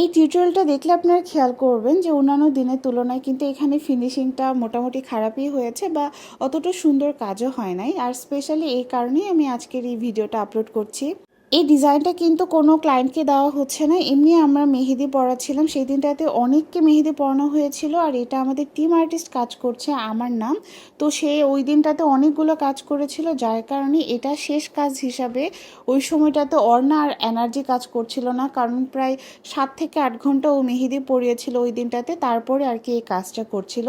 এই টিউটোরিয়ালটা দেখলে আপনারা খেয়াল করবেন যে অন্যান্য দিনের তুলনায় কিন্তু এখানে ফিনিশিংটা মোটামুটি খারাপই হয়েছে বা অতটা সুন্দর কাজও হয় নাই। আর স্পেশালি এই কারণেই আমি আজকের এই ভিডিওটা আপলোড করছি। এই ডিজাইনটা কিন্তু কোনো ক্লায়েন্টকে দেওয়া হচ্ছে না, এমনি আমরা মেহেদি পড়াচ্ছিলাম সেই দিনটাতে অনেককে মেহেদি পড়ানো হয়েছিল। আর এটা আমাদের টিম আর্টিস্ট কাজ করছে, আমার নাম। তো সে ওই দিনটাতে অনেকগুলো কাজ করেছিল, যার কারণে এটা শেষ কাজ হিসাবে ওই সময়টাতে অর্ণা আর এনার্জি কাজ করছিল না, কারণ প্রায় 7 থেকে 8 ঘন্টা ও মেহেদি পড়িয়েছিল ওই দিনটাতে, তারপরে আর কি এই কাজটা করছিল,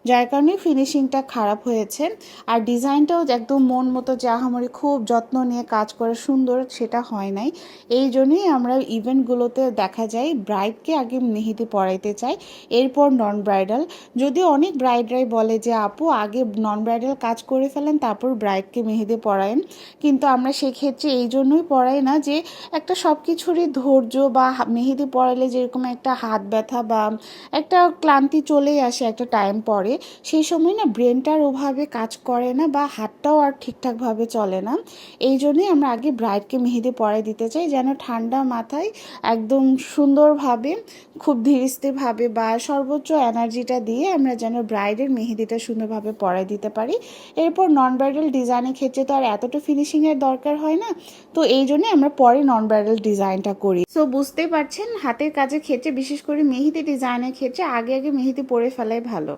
যার কারণে ফিনিশিংটা খারাপ হয়েছে। আর ডিজাইনটাও একদম মন মতো যে আহামরি খুব যত্ন নিয়ে কাজ করে সুন্দর সেটা হয় নাই। এই জন্যই আমরা ইভেন্টগুলোতে দেখা যায় ব্রাইডকে আগে মেহেদি পরাইতে চাই, এরপর নন ব্রাইডাল। যদিও অনেক ব্রাইডরাই বলে যে আপু আগে নন ব্রাইডাল কাজ করে ফেলেন তারপর ব্রাইডকে মেহেদি পরায়েন, কিন্তু আমরা সেক্ষেত্রে এই জন্যই পরাই না যে একটা সব কিছুরই ধৈর্য বা মেহেদি পরালে যেরকম একটা হাত ব্যথা বা একটা ক্লান্তি চলেই আসে একটা টাইম পরে, সেই সময় না ব্রেনটার ওভাবে কাজ করে না বা হাতটাও আর ঠিকঠাকভাবে চলে না। এই জন্যই আমরা আগে ব্রাইডকে মেহেদি পরাই দিতে চাই, যেন ঠান্ডা মাথায় একদম সুন্দরভাবে খুব ধীরস্থিরভাবে বা সর্বোচ্চ এনার্জিটা দিয়ে আমরা যেন ব্রাইডের মেহেদিটা সুন্দরভাবে পরাই দিতে পারি। এরপর নন ব্রাইডাল ডিজাইনের ক্ষেত্রে তো আর এতটা ফিনিশিংয়ের দরকার হয় না, তো এই জন্যই আমরা পরে নন ব্রাইডাল ডিজাইনটা করি। সো বুঝতেই পারছেন হাতের কাজের ক্ষেত্রে বিশেষ করে মেহেদি ডিজাইনের ক্ষেত্রে আগে আগে মেহেদি পরে ফেলাই ভালো।